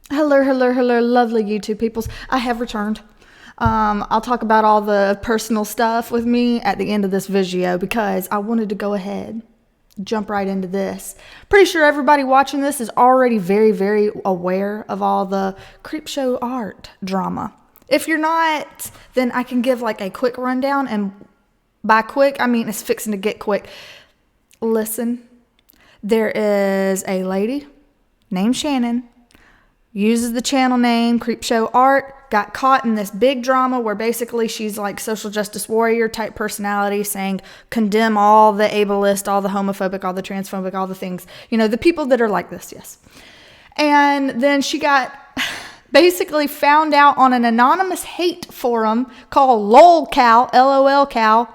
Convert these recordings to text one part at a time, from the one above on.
Hello, hello, hello, lovely YouTube peoples. I have returned. I'll talk about all the personal stuff with me at the end of this video because I wanted to go ahead, jump right into this. Pretty sure everybody watching this is already very, very aware of all the Creepshow Art drama. If you're not, then I can give like a quick rundown, and by quick, I mean it's fixing to get quick. Listen, there is a lady named Shannon, uses the channel name Creepshow Art, got caught in this big drama where basically she's like social justice warrior type personality saying condemn all the ableist, all the homophobic, all the transphobic, all the things, you know, the people that are like this, yes. And then she got basically found out on an anonymous hate forum called LOLCal, LOLCal.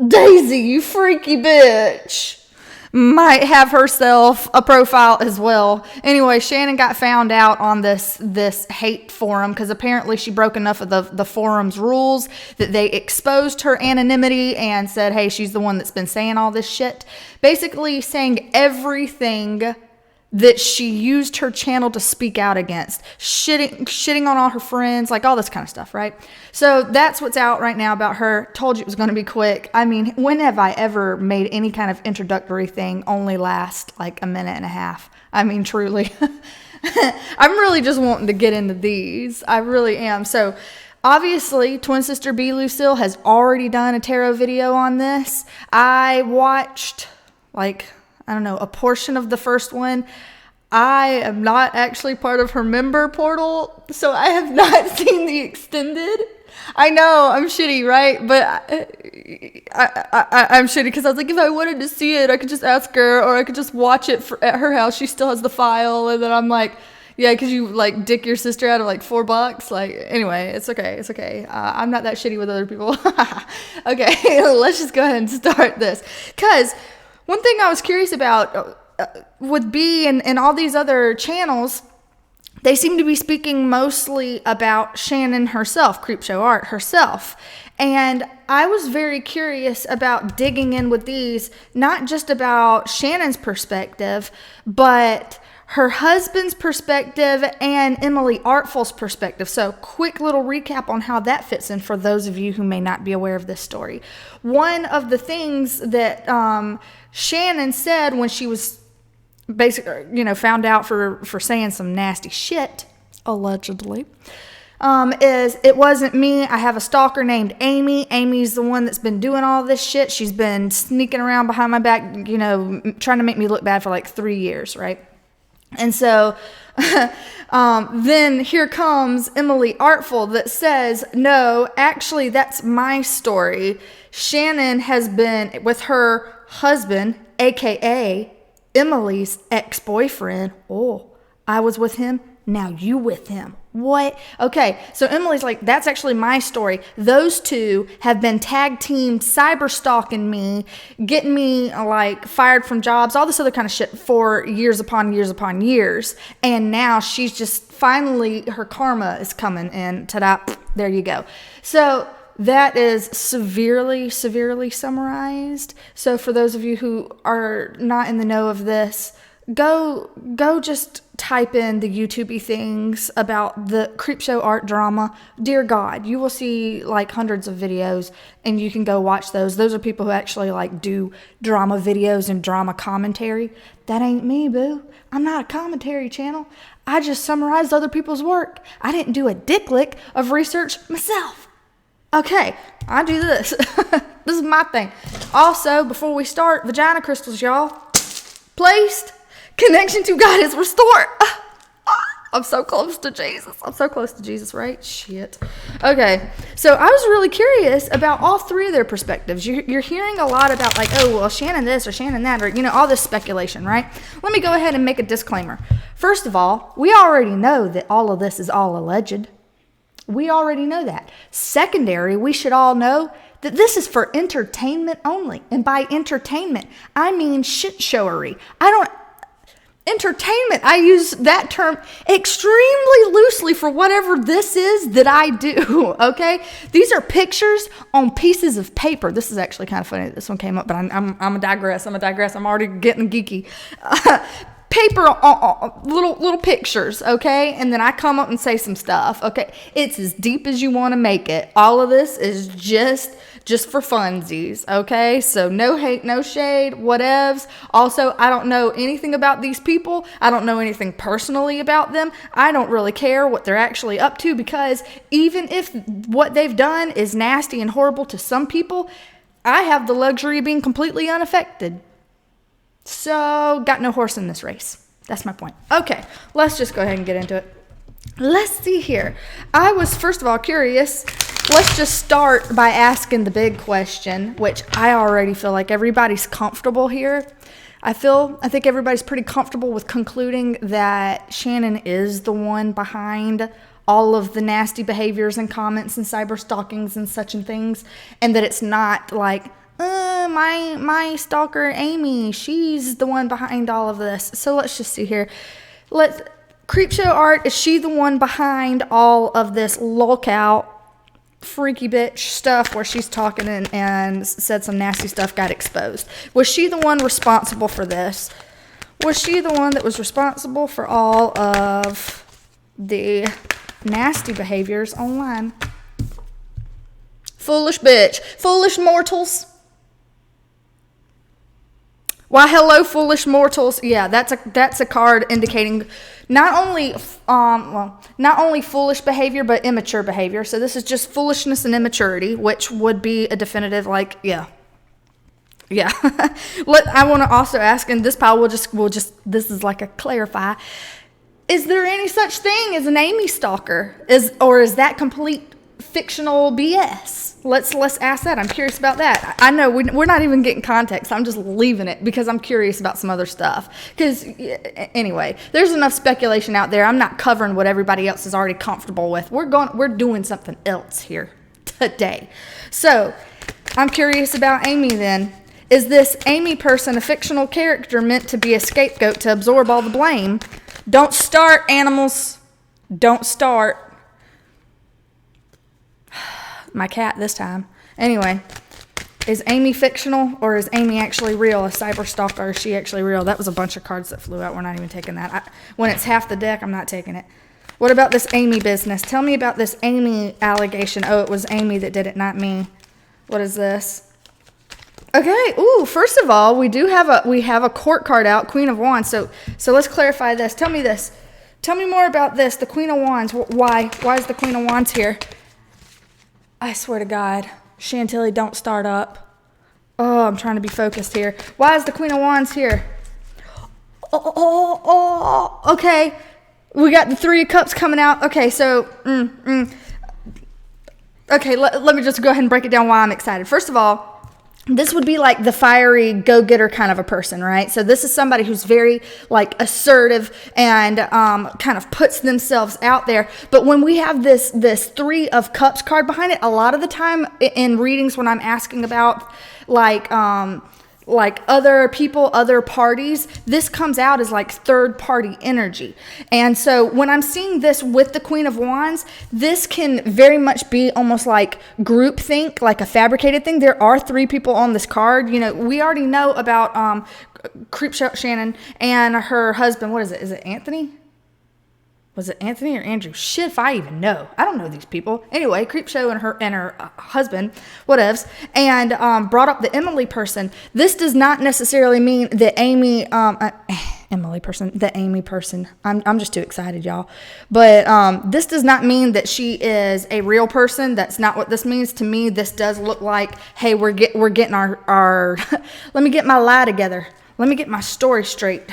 Daisy, you freaky bitch, might have herself a profile as well. Anyway, Shannon got found out on this hate forum because apparently she broke enough of the forum's rules that they exposed her anonymity and said, hey, she's the one that's been saying all this shit. Basically saying everything that she used her channel to speak out against, shitting on all her friends, like all this kind of stuff, right? So that's what's out right now about her. Told you it was going to be quick. I mean, when have I ever made any kind of introductory thing only last like a minute and a half? I mean, truly. I'm really just wanting to get into these. I really am. So obviously, twin sister B. Lucille has already done a tarot video on this. I watched I don't know, a portion of the first one. I am not actually part of her member portal, so I have not seen the extended. I know, I'm shitty, right? But I'm shitty because I was like, if I wanted to see it, I could just ask her, or I could just watch it at her house. She still has the file, and then I'm like, yeah, because you like dick your sister out of like $4. Like, anyway, it's okay. It's okay. I'm not that shitty with other people. Okay, let's just go ahead and start this. Because one thing I was curious about would be in all these other channels, they seem to be speaking mostly about Shannon herself, Creepshow Art herself. And I was very curious about digging in with these, not just about Shannon's perspective, but her husband's perspective and Emily Artful's perspective. So quick little recap on how that fits in for those of you who may not be aware of this story. One of the things that Shannon said when she was basically, you know, found out for saying some nasty shit, allegedly, is it wasn't me. I have a stalker named Amy. Amy's the one that's been doing all this shit. She's been sneaking around behind my back, you know, trying to make me look bad for like 3 years, right? And so then here comes Emily Artful that says, no, actually, that's my story. Shannon has been with her husband, a.k.a. Emily's ex-boyfriend. Oh, I was with him. Now you with him. What? Okay, so Emily's like, that's actually my story. Those two have been tag team cyber stalking me, getting me like fired from jobs, all this other kind of shit for years upon years upon years. And now she's just finally, her karma is coming, and ta-da, there you go. So that is severely, severely summarized. So for those of you who are not in the know of this, go just type in the YouTube-y things about the Creepshow Art drama. Dear God, you will see like hundreds of videos, and you can go watch those. Those are people who actually like do drama videos and drama commentary. That ain't me, boo. I'm not a commentary channel. I just summarized other people's work. I didn't do a dick lick of research myself. Okay, I do this. This is my thing. Also, before we start, vagina crystals, y'all. Placed. Connection to God is restored. I'm so close to Jesus. I'm so close to Jesus, right? Shit. Okay, so I was really curious about all three of their perspectives. You're hearing a lot about like, oh, well, Shannon this or Shannon that, or, you know, all this speculation, right? Let me go ahead and make a disclaimer. First of all, we already know that all of this is all alleged. We already know that. Secondary, we should all know that this is for entertainment only. And by entertainment, I mean shit showery. Entertainment, I use that term extremely loosely for whatever this is that I do, okay? These are pictures on pieces of paper. This is actually kind of funny that this one came up, but I'm gonna digress. I'm already getting geeky. paper, little pictures, okay? And then I come up and say some stuff, okay? It's as deep as you want to make it. All of this is just for funsies, okay? So no hate, no shade, whatevs. Also, I don't know anything about these people. I don't know anything personally about them. I don't really care what they're actually up to, because even if what they've done is nasty and horrible to some people, I have the luxury of being completely unaffected. So, got no horse in this race. That's my point. Okay, let's just go ahead and get into it. Let's see here. I was, first of all, curious. Let's just start by asking the big question, which I already feel like everybody's comfortable here. I think everybody's pretty comfortable with concluding that Shannon is the one behind all of the nasty behaviors and comments and cyber stalkings and such and things, and that it's not like, my stalker Amy, she's the one behind all of this. So let's just see here. Creepshow Art, is she the one behind all of this lolcout freaky bitch stuff where she's talking and said some nasty stuff got exposed? Was she the one responsible for this? Was she the one that was responsible for all of the nasty behaviors online? Foolish bitch. Foolish mortals. Why, hello, foolish mortals. Yeah, that's a card indicating not only foolish behavior, but immature behavior. So this is just foolishness and immaturity, which would be a definitive, like, yeah. I want to also ask, and this pile we'll just this is like a clarify. Is there any such thing as an Amy stalker? Or is that complete fictional BS? Let's ask that. I'm curious about that. I know we're not even getting context. I'm just leaving it because I'm curious about some other stuff. Because anyway, there's enough speculation out there. I'm not covering what everybody else is already comfortable with. We're doing something else here today. So I'm curious about Amy then. Is this Amy person a fictional character meant to be a scapegoat to absorb all the blame? Don't start, animals. Don't start. My cat this time. Anyway, is Amy fictional, or is Amy actually real? A cyber stalker, is she actually real? That was a bunch of cards that flew out. We're not even taking that. When it's half the deck, I'm not taking it. What about this Amy business? Tell me about this Amy allegation. Oh, it was Amy that did it, not me. What is this? Okay. Ooh, first of all, we have a court card out, Queen of Wands. So let's clarify this. Tell me this. Tell me more about this. The Queen of Wands. Why? Why is the Queen of Wands here? I swear to God, Chantilly, don't start up. Oh, I'm trying to be focused here. Why is the Queen of Wands here? Okay. We got the Three of Cups coming out. Okay, so, okay, let me just go ahead and break it down why I'm excited. First of all, this would be like the fiery go-getter kind of a person, right? So this is somebody who's very like assertive and kind of puts themselves out there. But when we have this Three of Cups card behind it, a lot of the time in readings when I'm asking about like other people, other parties, this comes out as like third party energy. And so when I'm seeing this with the Queen of Wands, this can very much be almost like groupthink, like a fabricated thing. There are three people on this card. You know, we already know about Creepshow Shannon and her husband. What is it? Is it Anthony? Was it Anthony or Andrew? Shit, if I even know. I don't know these people. Anyway, Creepshow and her husband, whatevs, and brought up the Emily person. This does not necessarily mean that Amy, the Amy person. I'm just too excited, y'all. But this does not mean that she is a real person. That's not what this means. To me, this does look like, hey, we're getting our let me get my lie together. Let me get my story straight.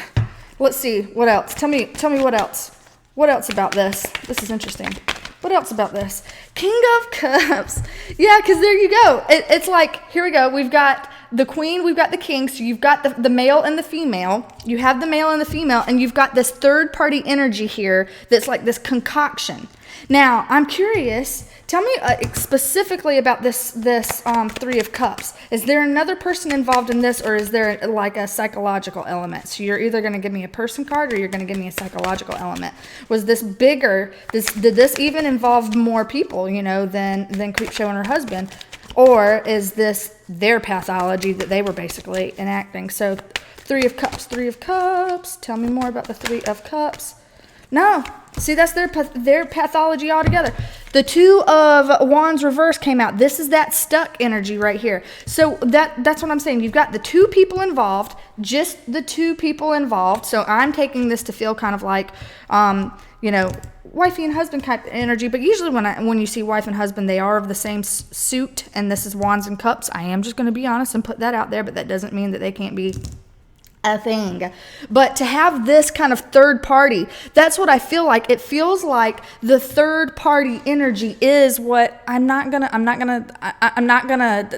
Let's see, what else? Tell me what else. What else about this? This is interesting. What else about this? King of Cups. Yeah, because there you go. It's like, here we go. We've got the queen, we've got the king. So you've got the male and the female. You have the male and the female, and you've got this third party energy here that's like this concoction. Now, I'm curious. Tell me specifically about this Three of Cups. Is there another person involved in this, or is there like a psychological element? So you're either going to give me a person card, or you're going to give me a psychological element. Was this bigger? Did this even involve more people, than Creepshow and her husband? Or is this their pathology that they were basically enacting? So Three of Cups, Three of Cups. Tell me more about the Three of Cups. No. See, that's their pathology altogether. The Two of Wands reverse came out. This is that stuck energy right here. So that's what I'm saying. You've got the two people involved, just the two people involved. So I'm taking this to feel kind of like, you know, wifey and husband type energy. But usually when you see wife and husband, they are of the same suit. And this is Wands and Cups. I am just going to be honest and put that out there. But that doesn't mean that they can't be a thing. But to have this kind of third party, that's what I feel like. It feels like the third party energy is what I'm not gonna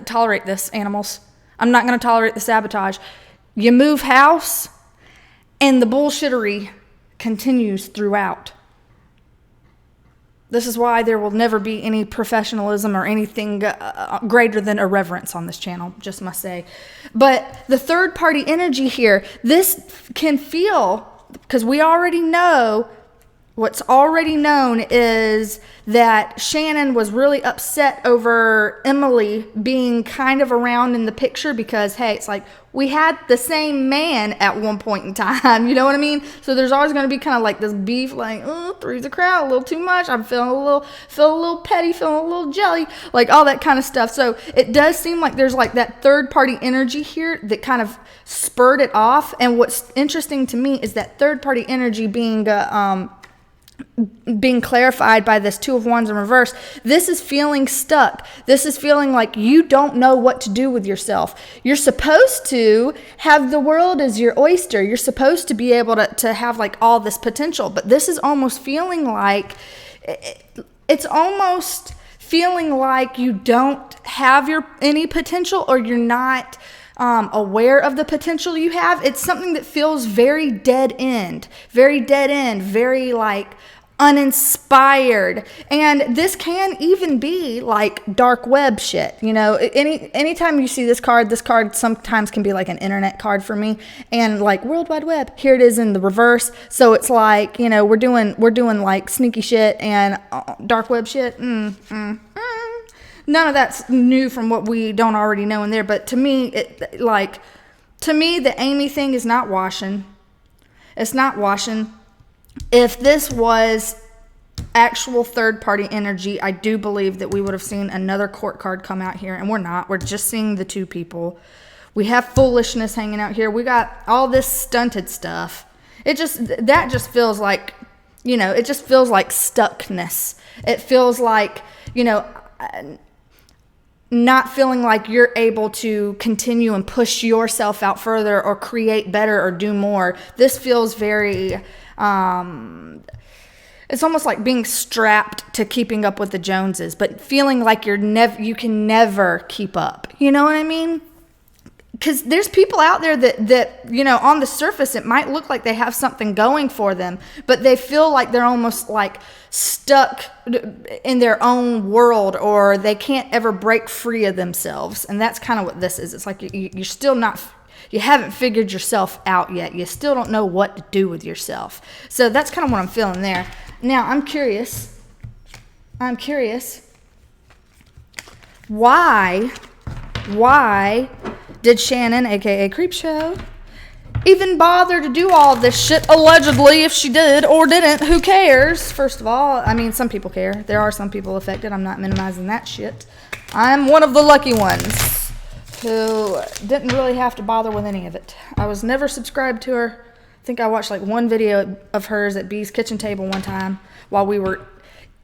tolerate this, animals. I'm not gonna tolerate the sabotage. You move house and the bullshittery continues throughout. This is why there will never be any professionalism or anything greater than irreverence on this channel, just must say. But the third party energy here, this can feel, because we already know, what's already known is that Shannon was really upset over Emily being kind of around in the picture because, hey, it's like we had the same man at one point in time. You know what I mean? So there's always going to be kind of like this beef, like, oh, three's a crowd, a little too much. I'm feeling a little petty, feeling a little jelly, like all that kind of stuff. So it does seem like there's like that third party energy here that kind of spurred it off. And what's interesting to me is that third party energy being clarified by this Two of Wands in reverse. This is feeling stuck. This is feeling like you don't know what to do with yourself. You're supposed to have the world as your oyster. You're supposed to be able to have like all this potential, but this is almost feeling like it's almost feeling like you don't have any potential, or you're not aware of the potential you have. It's something that feels very dead end, very like uninspired. And this can even be like dark web shit. You know, anytime you see this card sometimes can be like an internet card for me, and like World Wide Web, here it is in the reverse. So it's like, you know, we're doing like sneaky shit and dark web shit. None of that's new from what we don't already know in there. But to me, the Amy thing is not washing. It's not washing. If this was actual third-party energy, I do believe that we would have seen another court card come out here. And we're not. We're just seeing the two people. We have foolishness hanging out here. We got all this stunted stuff. That just feels like, you know, it just feels like stuckness. It feels like, you know, not feeling like you're able to continue and push yourself out further or create better or do more. This feels very, it's almost like being strapped to keeping up with the Joneses, but feeling like you can never keep up. You know what I mean? Because there's people out there that, you know, on the surface, it might look like they have something going for them, but they feel like they're almost like stuck in their own world, or they can't ever break free of themselves. And that's kind of what this is. It's like you're still not, you haven't figured yourself out yet. You still don't know what to do with yourself. So that's kind of what I'm feeling there. Now, I'm curious. Why did Shannon, aka Creepshow, even bother to do all this shit? Allegedly, if she did or didn't, who cares? First of all, I mean, some people care. There are some people affected. I'm not minimizing that shit. I'm one of the lucky ones who didn't really have to bother with any of it. I was never subscribed to her. I think I watched like one video of hers at B's kitchen table one time while we were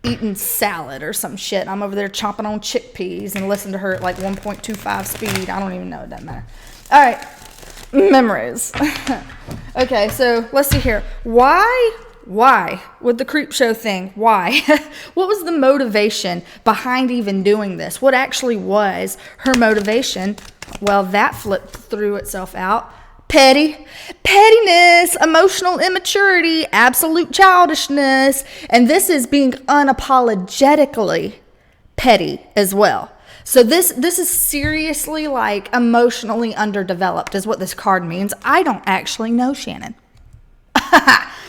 eating salad or some shit. I'm over there chomping on chickpeas and listen to her at like 1.25 speed. I don't even know. It doesn't matter. All right. Memories. Okay, so let's see here. Why with the Creepshow thing? Why? What was the motivation behind even doing this? What actually was her motivation? Well, that threw itself out. Pettiness, emotional immaturity, absolute childishness. And this is being unapologetically petty as well. So this is seriously like emotionally underdeveloped is what this card means. I don't actually know Shannon.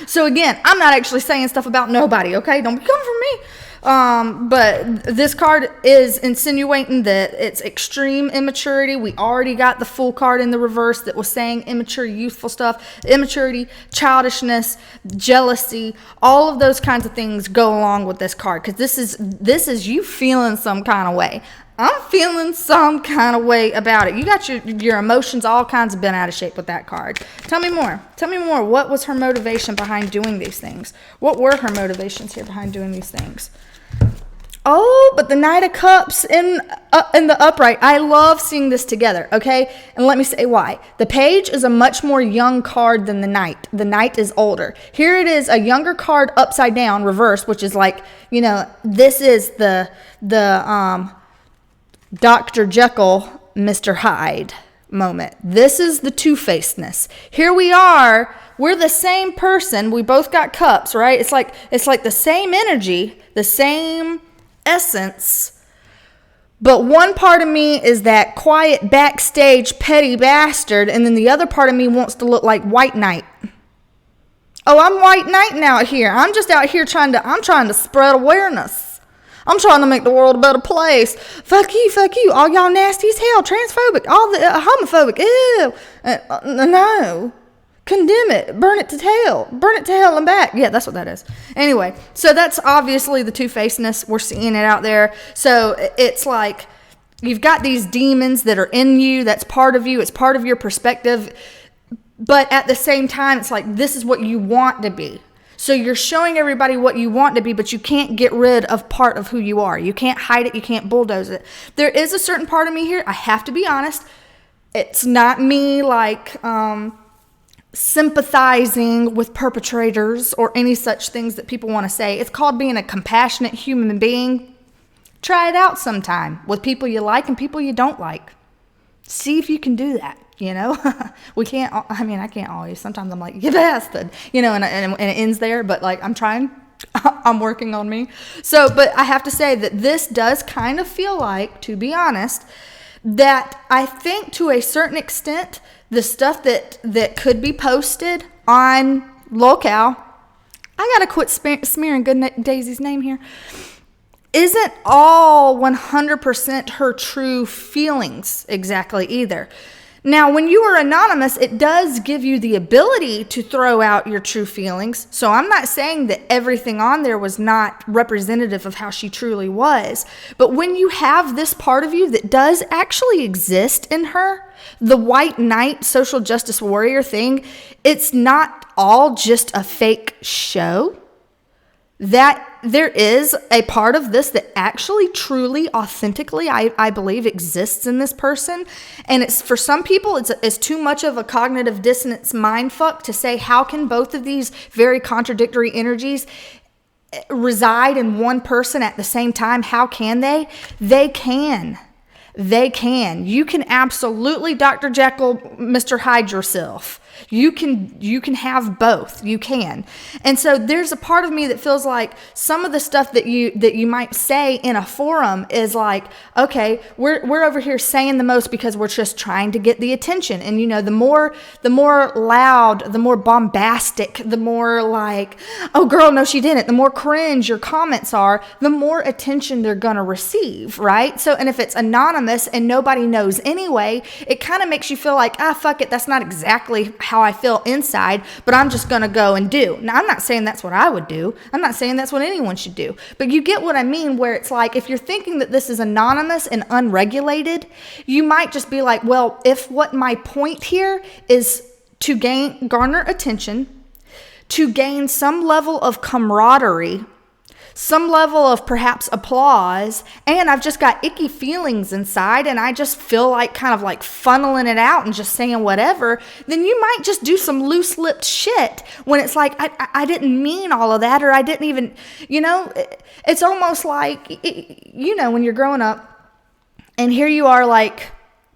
So again, I'm not actually saying stuff about nobody, okay? Don't be coming for me. But this card is insinuating that it's extreme immaturity. We already got the Fool card in the reverse that was saying immature, youthful stuff. Immaturity, childishness, jealousy, all of those kinds of things go along with this card, because this is you feeling some kind of way. I'm feeling some kind of way about it. You got your emotions all kinds of bent out of shape with that card. Tell me more. Tell me more. What was her motivation behind doing these things? What were her motivations here behind doing these things? Oh, but the Knight of Cups in the upright. I love seeing this together, okay? And let me say why. The Page is a much more young card than the Knight. The Knight is older. Here it is, a younger card upside down, reverse, which is like, you know, this is the Dr. Jekyll, Mr. Hyde moment. This is the two-facedness. Here we are. We're the same person. We both got cups, right? It's like the same energy, the same essence. But one part of me is that quiet backstage petty bastard, and then the other part of me wants to look like White Knight. Oh, I'm White Knighting out here. I'm just out here trying to spread awareness. I'm trying to make the world a better place. Fuck you. All y'all nasty as hell, transphobic, all the homophobic. Ew. No. Condemn it. Burn it to hell and back. Yeah, that's what that is. Anyway, so that's obviously the two-facedness. We're seeing it out there. So it's like you've got these demons that are in you. That's part of you. It's part of your perspective. But at the same time, it's like this is what you want to be. So you're showing everybody what you want to be, but you can't get rid of part of who you are. You can't hide it. You can't bulldoze it. There is a certain part of me here. I have to be honest. It's not me like sympathizing with perpetrators or any such things that people want to say. It's called being a compassionate human being. Try it out sometime with people you like and people you don't like. See if you can do that. You know, I can't always. Sometimes I'm like, you bastard, you know, and it ends there. But like, I'm trying. I'm working on me. So, but I have to say that this does kind of feel like, to be honest, that I think to a certain extent, the stuff that could be posted on Locale, I got to quit smearing Good Daisy's name here, isn't all 100% her true feelings exactly either. Now, when you are anonymous, it does give you the ability to throw out your true feelings. So I'm not saying that everything on there was not representative of how she truly was. But when you have this part of you that does actually exist in her, the White Knight social justice warrior thing, it's not all just a fake show. That there is a part of this that actually, truly, authentically, I believe exists in this person. And it's for some people, it's too much of a cognitive dissonance mindfuck to say, how can both of these very contradictory energies reside in one person at the same time? How can they? They can. They can. You can absolutely Dr. Jekyll, Mr. Hyde yourself. You can have both. You can. And so there's a part of me that feels like some of the stuff that you might say in a forum is like, okay, we're over here saying the most because we're just trying to get the attention. And you know, the more loud, the more bombastic, the more like, oh girl, no she didn't, the more cringe your comments are, the more attention they're going to receive, right? So, and if it's anonymous and nobody knows anyway, it kind of makes you feel like, fuck it, that's not exactly how I feel inside, but I'm just going to go and do. Now, I'm not saying that's what I would do. I'm not saying that's what anyone should do. But you get what I mean, where it's like, if you're thinking that this is anonymous and unregulated, you might just be like, well, if what my point here is to garner attention, to gain some level of camaraderie, some level of perhaps applause, and I've just got icky feelings inside and I just feel like kind of like funneling it out and just saying whatever, then you might just do some loose-lipped shit when it's like, I didn't mean all of that, or I didn't even, you know, it's almost like, you know, when you're growing up and here you are like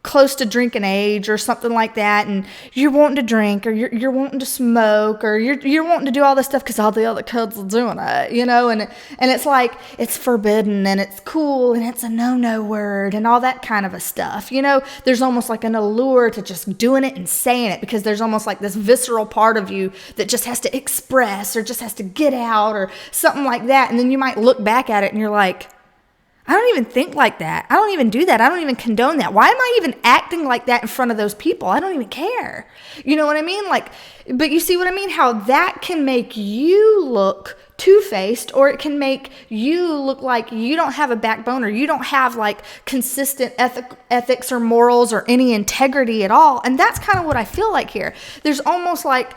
close to drinking age or something like that, and you're wanting to drink, or you're wanting to smoke, or you're wanting to do all this stuff because all the other kids are doing it, you know, and it's like, it's forbidden, and it's cool, and it's a no word, and all that kind of a stuff, you know. There's almost like an allure to just doing it and saying it, because there's almost like this visceral part of you that just has to express, or just has to get out, or something like that. And then you might look back at it and you're like, I don't even think like that. I don't even do that. I don't even condone that. Why am I even acting like that in front of those people? I don't even care. You know what I mean? Like, but you see what I mean? How that can make you look two-faced, or it can make you look like you don't have a backbone, or you don't have like consistent ethics or morals or any integrity at all. And that's kind of what I feel like here. There's almost like,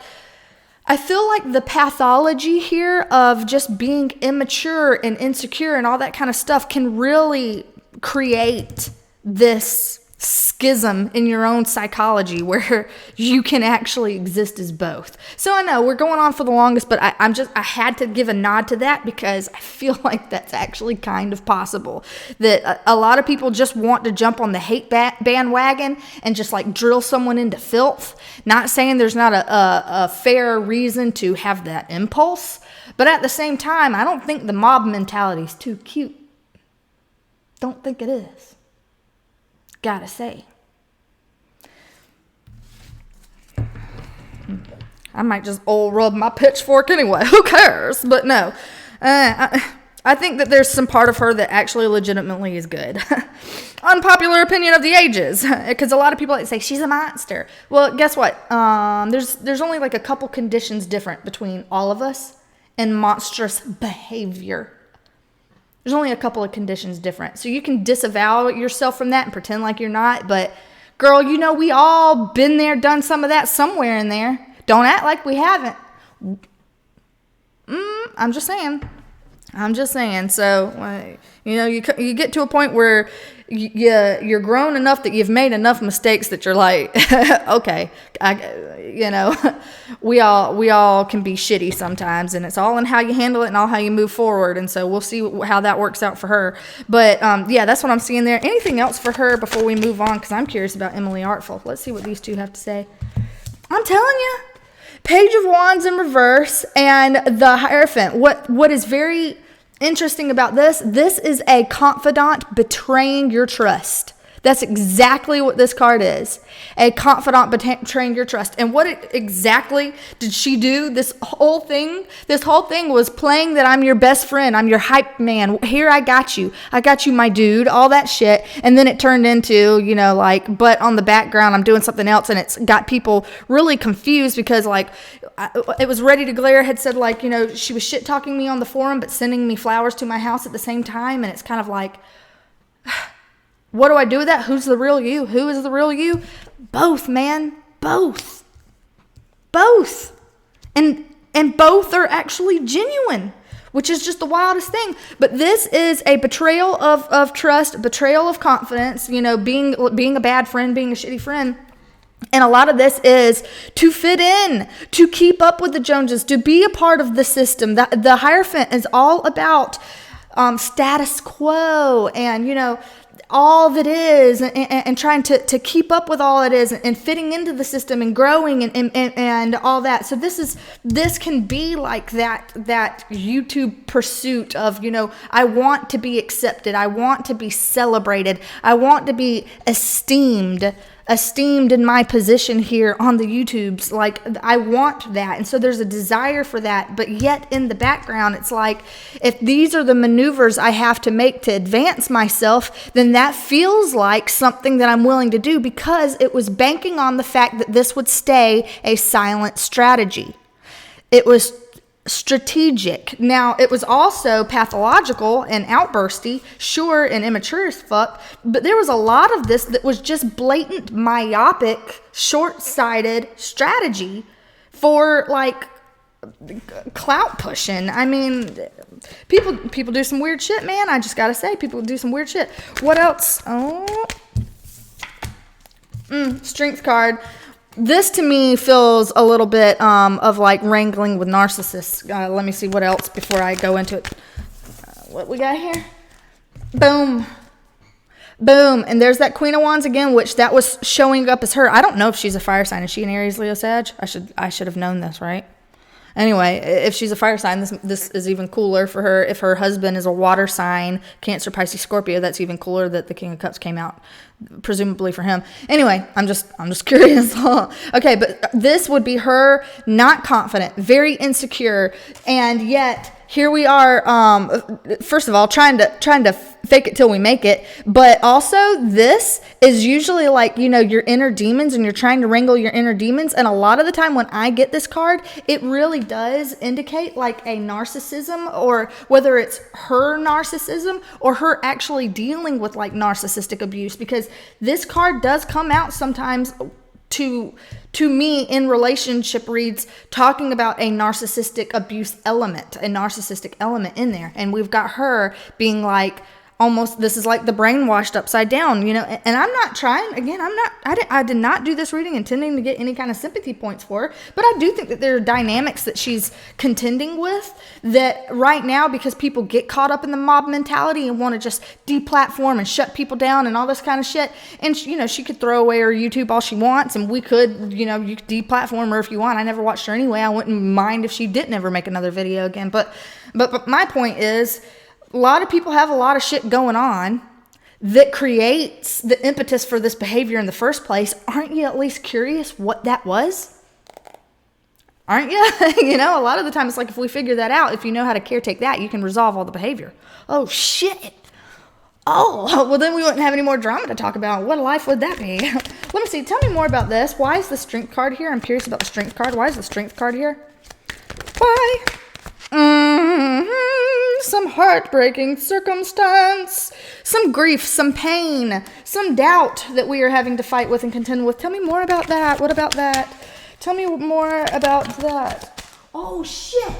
I feel like the pathology here of just being immature and insecure and all that kind of stuff can really create this schism in your own psychology where you can actually exist as both. So I know we're going on for the longest, but I had to give a nod to that, because I feel like that's actually kind of possible, that a lot of people just want to jump on the hate bandwagon and just like drill someone into filth. Not saying there's not a fair reason to have that impulse, but at the same time, I don't think the mob mentality is too cute. Don't think it is. Gotta say. I might just rub my pitchfork anyway. Who cares? But no. I think that there's some part of her that actually legitimately is good. Unpopular opinion of the ages. Because a lot of people like to say, she's a monster. Well, guess what? There's only like a couple conditions different between all of us and monstrous behavior. There's only a couple of conditions different. So you can disavow yourself from that and pretend like you're not. But, girl, you know, we all been there, done some of that somewhere in there. Don't act like we haven't. I'm just saying. So, you know, you get to a point where you're grown enough that you've made enough mistakes that you're like, okay, we all can be shitty sometimes, and it's all in how you handle it and all how you move forward. And so we'll see how that works out for her. But yeah, that's what I'm seeing there. Anything else for her before we move on? Because I'm curious about Emily Artful. Let's see what these two have to say. I'm telling you. Page of Wands in reverse and the Hierophant. What is very interesting about this is a confidant betraying your trust. That's exactly what this card is. A confidant betraying your trust. And what exactly did she do? This whole thing was playing that I'm your best friend. I'm your hype man. Here, I got you. My dude. All that shit. And then it turned into, you know, like, but on the background, I'm doing something else. And it's got people really confused because, like, it was Ready to Glare had said, like, you know, she was shit talking me on the forum, but sending me flowers to my house at the same time. And it's kind of like, what do I do with that? Who's the real you? Who is the real you? Both, man. Both. And both are actually genuine, which is just the wildest thing. But this is a betrayal of trust, betrayal of confidence, you know, being a bad friend, being a shitty friend. And a lot of this is to fit in, to keep up with the Joneses, to be a part of the system. The Hierophant is all about status quo and, you know, all that is, and trying to keep up with all it is, and fitting into the system and growing and all that. So this can be like that YouTube pursuit of, you know, I want to be accepted, I want to be celebrated, I want to be esteemed in my position here on the YouTubes. Like, I want that. And so there's a desire for that. But yet in the background, it's like, if these are the maneuvers I have to make to advance myself, then that feels like something that I'm willing to do, because it was banking on the fact that this would stay a silent strategy. It was strategic. Now, it was also pathological and outbursty, sure, and immature as fuck, but there was a lot of this that was just blatant, myopic, short-sighted strategy for, like, clout pushing. I mean, people do some weird shit, man. I just gotta say, people do some weird shit. What else? Strength card. This to me feels a little bit of like wrangling with narcissists. Let me see what else before I go into it. What we got here? Boom. Boom. And there's that Queen of Wands again, which that was showing up as her. I don't know if she's a fire sign. Is she an Aries, Leo, Sag? I should have known this, right? Anyway, if she's a fire sign, this is even cooler for her. If her husband is a water sign, Cancer, Pisces, Scorpio, that's even cooler that the King of Cups came out, presumably for him. Anyway, I'm just curious. Okay, but this would be her not confident, very insecure, and yet here we are, first of all, trying to fake it till we make it. But also, this is usually like, your inner demons, and you're trying to wrangle your inner demons. And a lot of the time when I get this card, it really does indicate like a narcissism, or whether it's her narcissism or her actually dealing with like narcissistic abuse, because this card does come out sometimes to me in relationship reads, talking about a narcissistic abuse element, a narcissistic element in there. And we've got her being like, almost, this is like the brainwashed upside down, and I'm not trying, again, I did not do this reading intending to get any kind of sympathy points for her, but I do think that there are dynamics that she's contending with that right now, because people get caught up in the mob mentality and want to just deplatform and shut people down and all this kind of shit. And she could throw away her YouTube all she wants, and we could, you could deplatform her if you want. I never watched her anyway. I wouldn't mind if she didn't ever make another video again. But my point is, a lot of people have a lot of shit going on that creates the impetus for this behavior in the first place. Aren't you at least curious what that was? Aren't you? A lot of the time it's like, if we figure that out, if you know how to caretake that, you can resolve all the behavior. Oh, shit. Oh, well, then we wouldn't have any more drama to talk about. What a life would that be? Let me see. Tell me more about this. Why is the Strength card here? I'm curious about the Strength card. Why is the Strength card here? Why? Some heartbreaking circumstance, some grief, some pain, some doubt that we are having to fight with and contend with. Tell me more about that. What about that? Tell me more about that. Oh, shit.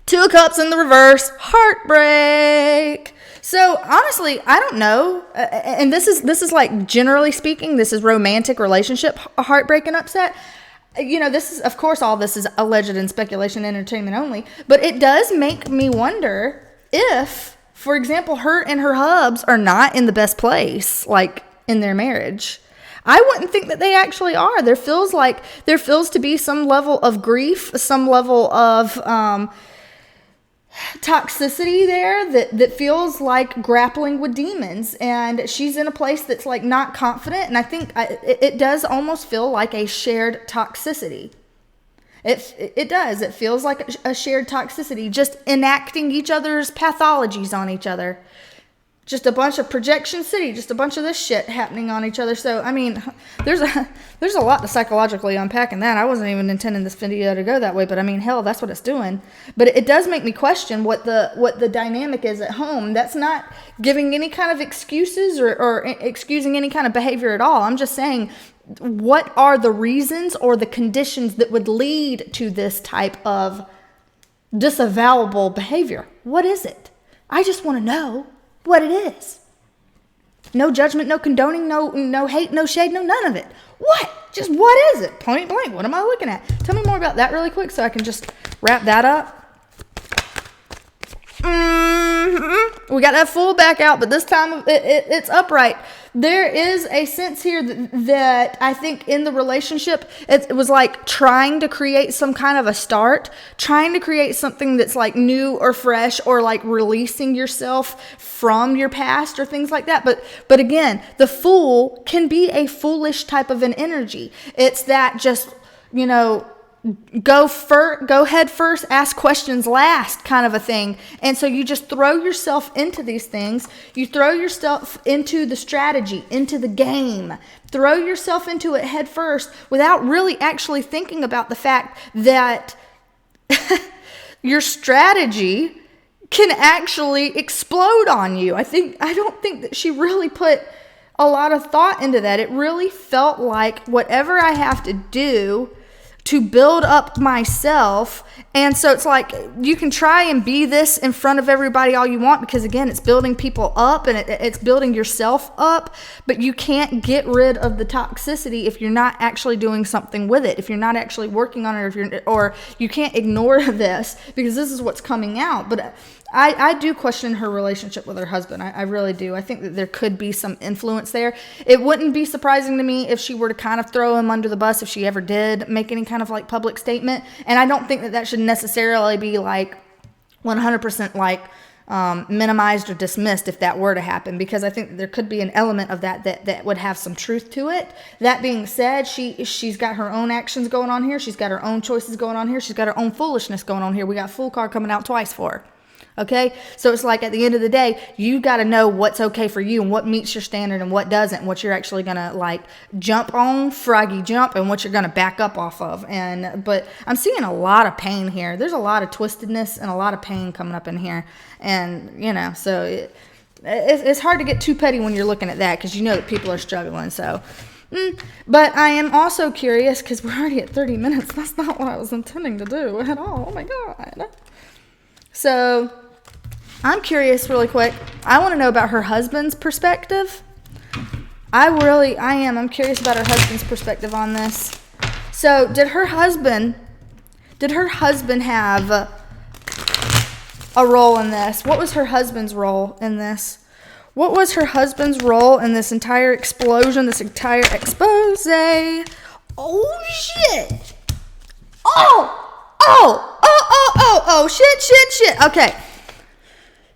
Two of Cups in the reverse. Heartbreak. So honestly, I don't know. And this is like, generally speaking, this is romantic relationship heartbreak and upset. This is, of course, all this is alleged and speculation, entertainment only, but it does make me wonder if, for example, her and her hubs are not in the best place, like in their marriage. I wouldn't think that they actually are. There feels to be some level of grief, some level of toxicity there that feels like grappling with demons, and she's in a place that's like not confident, and I think it does almost feel like a shared toxicity. It does. It feels like a shared toxicity, just enacting each other's pathologies on each other. Just a bunch of projection city, just a bunch of this shit happening on each other. So, I mean, there's a lot to psychologically unpack in that. I wasn't even intending this video to go that way, but I mean, hell, that's what it's doing. But it does make me question what the dynamic is at home. That's not giving any kind of excuses or excusing any kind of behavior at all. I'm just saying, what are the reasons or the conditions that would lead to this type of disavowable behavior? What is it? I just want to know what it is. No judgment, no condoning, no hate, no shade, no none of it. What? Just what is it? Point blank. What am I looking at? Tell me more about that really quick so I can just wrap that up. We got that full back out, but this time it's upright. There is a sense here that I think in the relationship, it was like trying to create some kind of a start, trying to create something that's like new or fresh, or like releasing yourself from your past or things like that. But again, the Fool can be a foolish type of an energy. It's that just, go head first, ask questions last kind of a thing. And so you just throw yourself into these things. You throw yourself into the strategy, into the game. Throw yourself into it head first without really actually thinking about the fact that your strategy can actually explode on you. I don't think that she really put a lot of thought into that. It really felt like whatever I have to do to build up myself. And so it's like, you can try and be this in front of everybody all you want, because again, it's building people up and it's building yourself up, but you can't get rid of the toxicity if you're not actually doing something with it, if you're not actually working on it, or you can't ignore this, because this is what's coming out. But I do question her relationship with her husband. I really do. I think that there could be some influence there. It wouldn't be surprising to me if she were to kind of throw him under the bus if she ever did make any kind of like public statement. And I don't think that that should necessarily be like 100% like minimized or dismissed if that were to happen, because I think that there could be an element of that would have some truth to it. That being said, she's got her own actions going on here. She's got her own choices going on here. She's got her own foolishness going on here. We got Fool card coming out twice for her. Okay, so it's like at the end of the day, you got to know what's okay for you and what meets your standard and what doesn't, and what you're actually gonna like jump on, froggy jump, and what you're gonna back up off of. But I'm seeing a lot of pain here. There's a lot of twistedness and a lot of pain coming up in here, and so it's hard to get too petty when you're looking at that, because you know that people are struggling. So. But I am also curious, because we're already at 30 minutes. That's not what I was intending to do at all. Oh my god. So I'm curious really quick. I want to know about her husband's perspective. I am. I'm curious about her husband's perspective on this. So did her husband have a role in this? What was her husband's role in this? What was her husband's role in this entire explosion, this entire expose? Oh, shit. Oh, shit. Okay.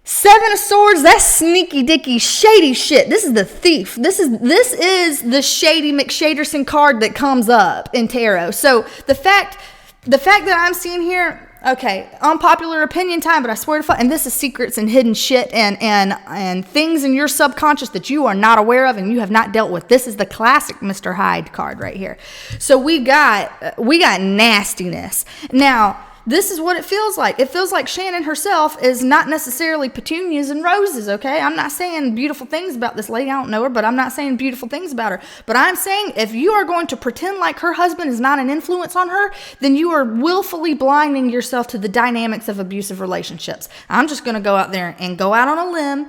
Seven of Swords, that's sneaky dicky shady shit. This is the thief. This is the shady McShaderson card that comes up in tarot. So the fact that I'm seeing here, okay, unpopular opinion time, but I swear to fuck, and this is secrets and hidden shit and things in your subconscious that you are not aware of and you have not dealt with. This is the classic Mr. Hyde card right here. So we got nastiness. Now, this is what it feels like. It feels like Shannon herself is not necessarily petunias and roses, okay? I'm not saying beautiful things about this lady. I don't know her, but I'm not saying beautiful things about her. But I'm saying if you are going to pretend like her husband is not an influence on her, then you are willfully blinding yourself to the dynamics of abusive relationships. I'm just going to go out there and go out on a limb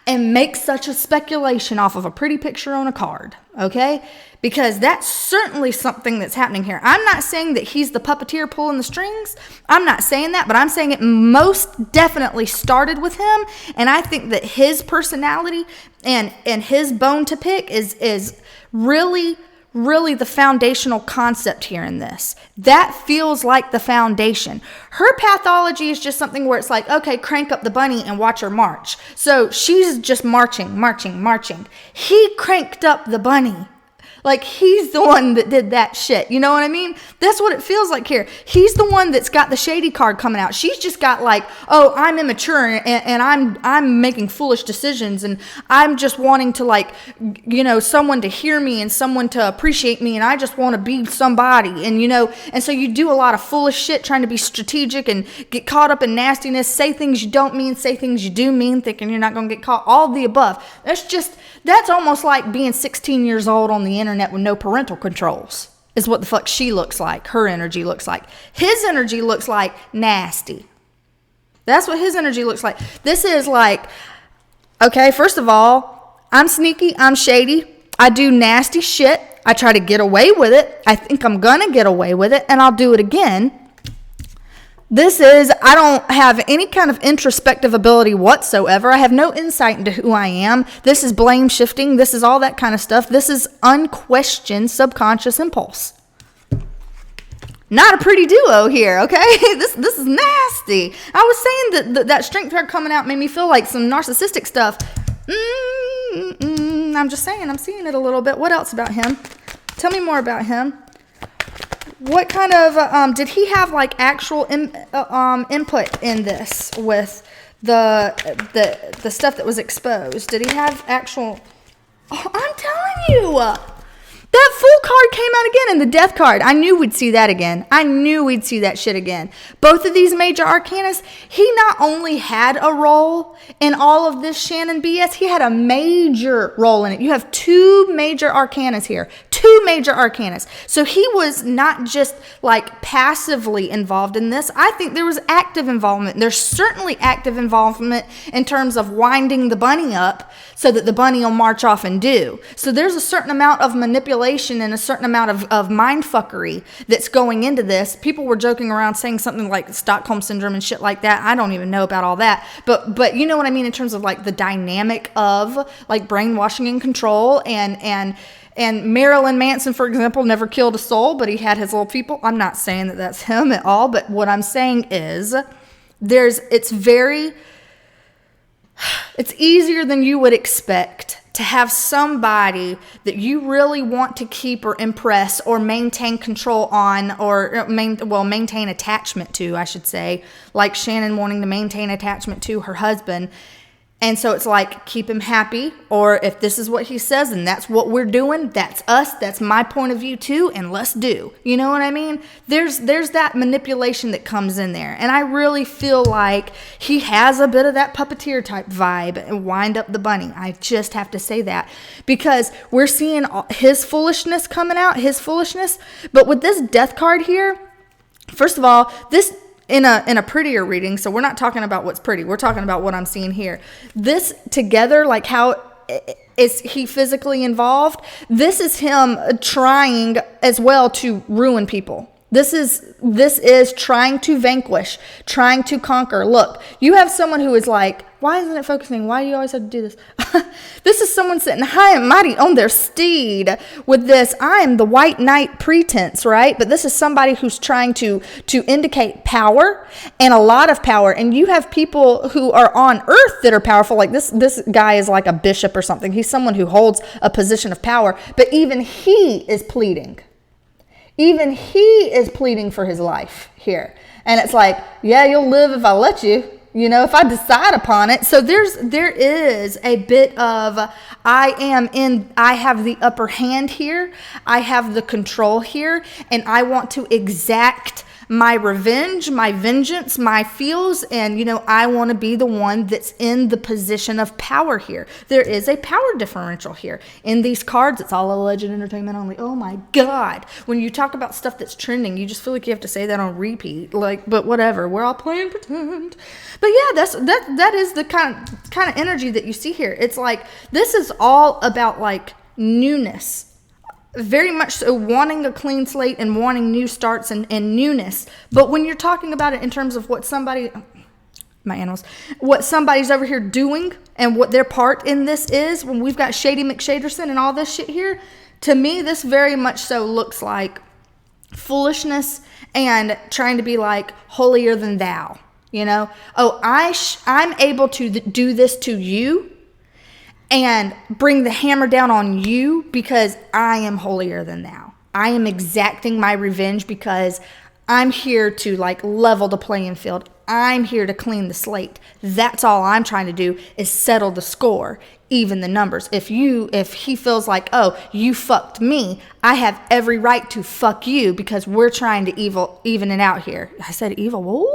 and make such a speculation off of a pretty picture on a card, okay? Because that's certainly something that's happening here. I'm not saying that he's the puppeteer pulling the strings. I'm not saying that, but I'm saying it most definitely started with him. And I think that his personality and his bone to pick is really the foundational concept here in this. That feels like the foundation. Her pathology is just something where it's like, okay, crank up the bunny and watch her march. So she's just marching. He cranked up the bunny. Like, he's the one that did that shit. You know what I mean? That's what it feels like here. He's the one that's got the shady card coming out. She's just got like, oh, I'm immature and I'm making foolish decisions and I'm just wanting to like, someone to hear me and someone to appreciate me and I just want to be somebody. And so you do a lot of foolish shit trying to be strategic and get caught up in nastiness, say things you don't mean, say things you do mean, thinking you're not going to get caught. All of the above. That's almost like being 16 years old on the internet with no parental controls, is what the fuck she looks like. Her energy looks like. His energy looks like nasty. That's what his energy looks like. This is like, okay, first of all, I'm sneaky, I'm shady, I do nasty shit, I try to get away with it, I think I'm gonna get away with it, and I'll do it again. I don't have any kind of introspective ability whatsoever. I have no insight into who I am. This is blame shifting. This is all that kind of stuff. This is unquestioned subconscious impulse. Not a pretty duo here, okay? This is nasty. I was saying that strength card coming out made me feel like some narcissistic stuff. I'm just saying, I'm seeing it a little bit. What else about him? Tell me more about him. What kind of, did he have like actual input in this with the stuff that was exposed? Did he have actual, I'm telling you, that Fool card came out again and the Death card. I knew we'd see that again. I knew we'd see that shit again. Both of these major arcanas, he not only had a role in all of this Shannon BS, he had a major role in it. You have two major arcanas here. Two 2 major arcanas. So he was not just like passively involved in this. I think there was active involvement. There's certainly active involvement in terms of winding the bunny up so that the bunny will march off and do. So there's a certain amount of manipulation and a certain amount of mind fuckery that's going into this. People were joking around saying something like Stockholm syndrome and shit like that. I don't even know about all that. But you know what I mean in terms of like the dynamic of like brainwashing and control and Marilyn Manson, for example, never killed a soul, but he had his little people. I'm not saying that that's him at all, but what I'm saying is it's easier than you would expect to have somebody that you really want to keep or impress or maintain control on or maintain attachment to, I should say, like Shannon wanting to maintain attachment to her husband. And so it's like, keep him happy, or if this is what he says and that's what we're doing, that's us, that's my point of view too, and let's do. You know what I mean? There's that manipulation that comes in there. And I really feel like he has a bit of that puppeteer type vibe and wind up the bunny. I just have to say that. Because we're seeing his foolishness coming out, But with this death card here, first of all, this in a prettier reading, so we're not talking about what's pretty, we're talking about what I'm seeing here. This together, like how is he physically involved? This is him trying as well to ruin people. This is trying to vanquish, trying to conquer. Look, you have someone who is like, why isn't it focusing? Why do you always have to do this? This is someone sitting high and mighty on their steed with this, I am the white knight pretense, right? But this is somebody who's trying to indicate power and a lot of power. And you have people who are on earth that are powerful. Like this guy is like a bishop or something. He's someone who holds a position of power. But even he is pleading. Even he is pleading for his life here. And it's like, yeah, you'll live if I let you. You know, if I decide upon it. So there is a bit of I have the upper hand here. I have the control here, and I want to exact my revenge, my vengeance, my feels, and, you know, I want to be the one that's in the position of power here. There is a power differential here. In these cards, it's all alleged entertainment only. Oh my God. When you talk about stuff that's trending, you just feel like you have to say that on repeat. Like, but whatever. We're all playing pretend. But yeah, that is the kind of energy that you see here. It's like, this is all about like newness. Very much so, wanting a clean slate and wanting new starts and newness. But when you're talking about it in terms of what somebody's over here doing and what their part in this is, when we've got Shady McShaderson and all this shit here, to me, this very much so looks like foolishness and trying to be like holier than thou. You know, oh, I'm able to do this to you and bring the hammer down on you because I am holier than thou. I am exacting my revenge because I'm here to like level the playing field. I'm here to clean the slate. That's all I'm trying to do is settle the score, even the numbers. If he feels like, oh, you fucked me, I have every right to fuck you because we're trying to even it out here. I said evil. Whoa.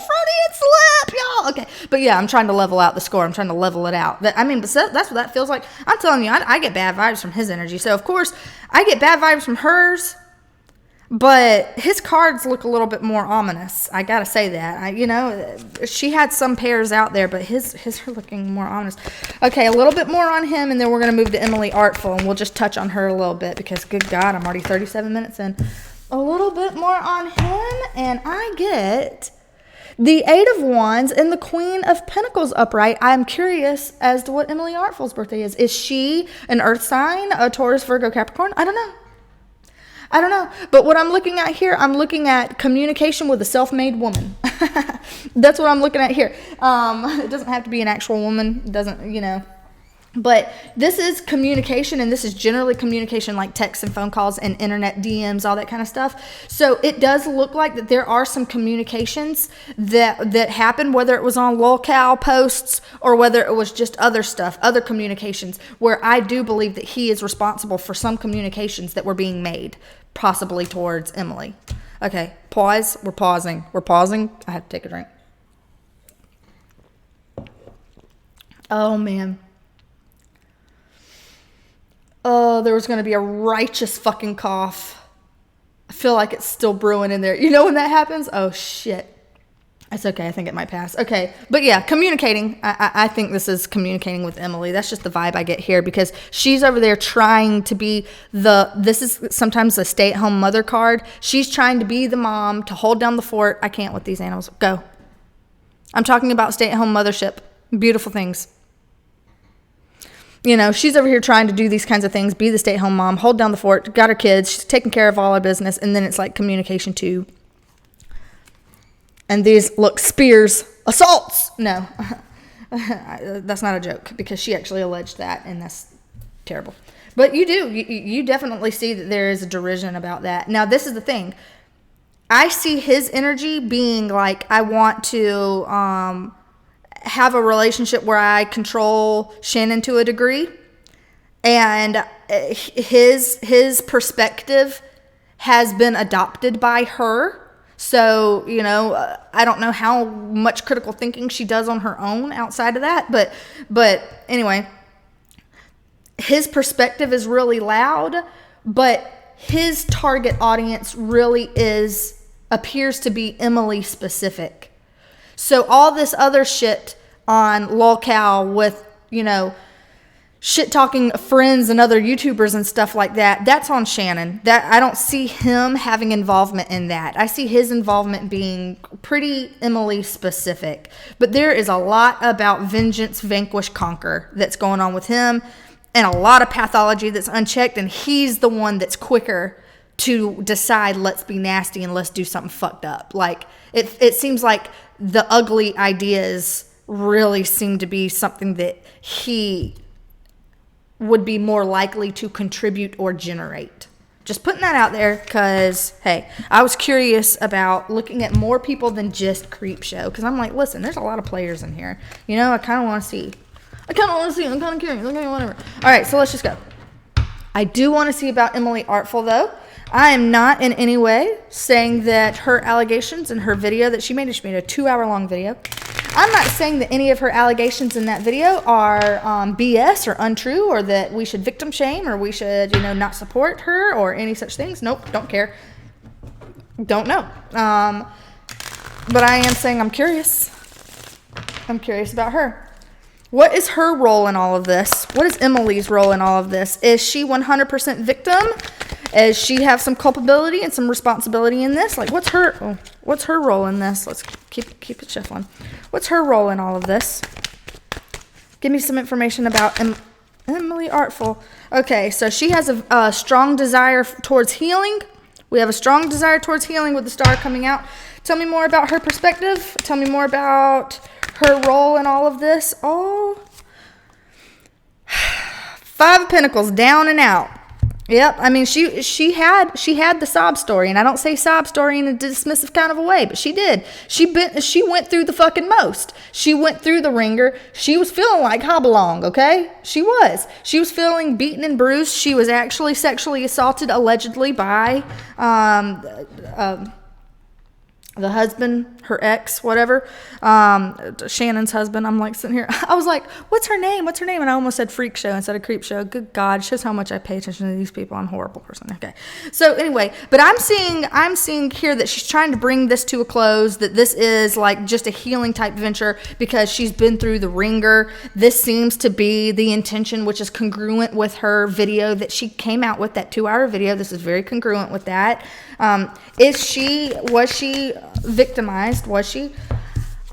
Freudian slip, y'all. Okay, but yeah, I'm trying to level out the score. I'm trying to level it out. That's what that feels like. I'm telling you, I get bad vibes from his energy. So of course, I get bad vibes from hers, but his cards look a little bit more ominous. I gotta say that. She had some pairs out there, but his are looking more ominous. Okay, a little bit more on him, and then we're gonna move to Emily Artful, and we'll just touch on her a little bit because, good God, I'm already 37 minutes in. A little bit more on him, and I get the Eight of Wands and the Queen of Pentacles upright. I'm curious as to what Emily Artful's birthday is. Is she an earth sign, a Taurus, Virgo, Capricorn? I don't know. But what I'm looking at here, I'm looking at communication with a self-made woman. That's what I'm looking at here. It doesn't have to be an actual woman. It doesn't, But this is communication, and this is generally communication like texts and phone calls and internet DMs, all that kind of stuff. So it does look like that there are some communications that happen, whether it was on lolcow posts or whether it was just other stuff, other communications, where I do believe that he is responsible for some communications that were being made, possibly towards Emily. Okay, pause. We're pausing. I have to take a drink. Oh, man. Oh, there was going to be a righteous fucking cough. I feel like it's still brewing in there. You know when that happens? Oh, shit. It's okay. I think it might pass. Okay. But yeah, communicating. I think this is communicating with Emily. That's just the vibe I get here, because she's over there trying to be this is sometimes a stay-at-home mother card. She's trying to be the mom to hold down the fort. I can't with these animals. Go. I'm talking about stay-at-home mothership. Beautiful things. You know, she's over here trying to do these kinds of things, be the stay-at-home mom, hold down the fort, got her kids, she's taking care of all her business, and then it's like communication too. And these look spears, assaults. No, that's not a joke, because she actually alleged that, and that's terrible. But you definitely see that there is a derision about that. Now, this is the thing. I see his energy being like, I want to have a relationship where I control Shannon to a degree, and his perspective has been adopted by her. So, you know, I don't know how much critical thinking she does on her own outside of that, but anyway, his perspective is really loud, but his target audience really appears to be Emily specific. So all this other shit on lolcow with, you know, shit talking friends and other YouTubers and stuff like that, that's on Shannon. That I don't see him having involvement in that. I see his involvement being pretty Emily specific. But there is a lot about vengeance, vanquish, conquer that's going on with him, and a lot of pathology that's unchecked, and he's the one that's quicker to decide, let's be nasty and let's do something fucked up. Like, it seems like the ugly ideas really seem to be something that he would be more likely to contribute or generate. Just putting that out there, because, hey, I was curious about looking at more people than just Creepshow, because I'm like, listen, there's a lot of players in here. You know, I kind of want to see. I'm kind of curious. Okay, whatever. All right, so let's just go. I do want to see about Emily Artful, though. I am not in any way saying that her allegations in her video that she made a 2-hour-long video. I'm not saying that any of her allegations in that video are BS or untrue, or that we should victim shame, or we should, you know, not support her, or any such things. Nope, don't care. Don't know. But I am saying I'm curious. I'm curious about her. What is her role in all of this? What is Emily's role in all of this? Is she 100% victim? Does she have some culpability and some responsibility in this? Like, what's her role in this? Let's keep it shuffling. What's her role in all of this? Give me some information about Emily Artful. Okay, so she has a strong desire towards healing. We have a strong desire towards healing with the star coming out. Tell me more about her perspective. Tell me more about her role in all of this. Oh, 5 of Pentacles, down and out. Yep, I mean, she had the sob story, and I don't say sob story in a dismissive kind of a way, but she did. She went through the fucking most. She went through the ringer. She was feeling like Hobblong, okay? She was feeling beaten and bruised. She was actually sexually assaulted, allegedly, by the husband, her ex, whatever, Shannon's husband. I'm like sitting here. I was like, what's her name? What's her name? And I almost said Freak Show instead of Creep Show. Good God, shows how much I pay attention to these people. I'm a horrible person. Okay. So anyway, but I'm seeing here that she's trying to bring this to a close, that this is like just a healing type venture because she's been through the ringer. This seems to be the intention, which is congruent with her video that she came out with, that 2-hour video. This is very congruent with that. Was she victimized? Was she?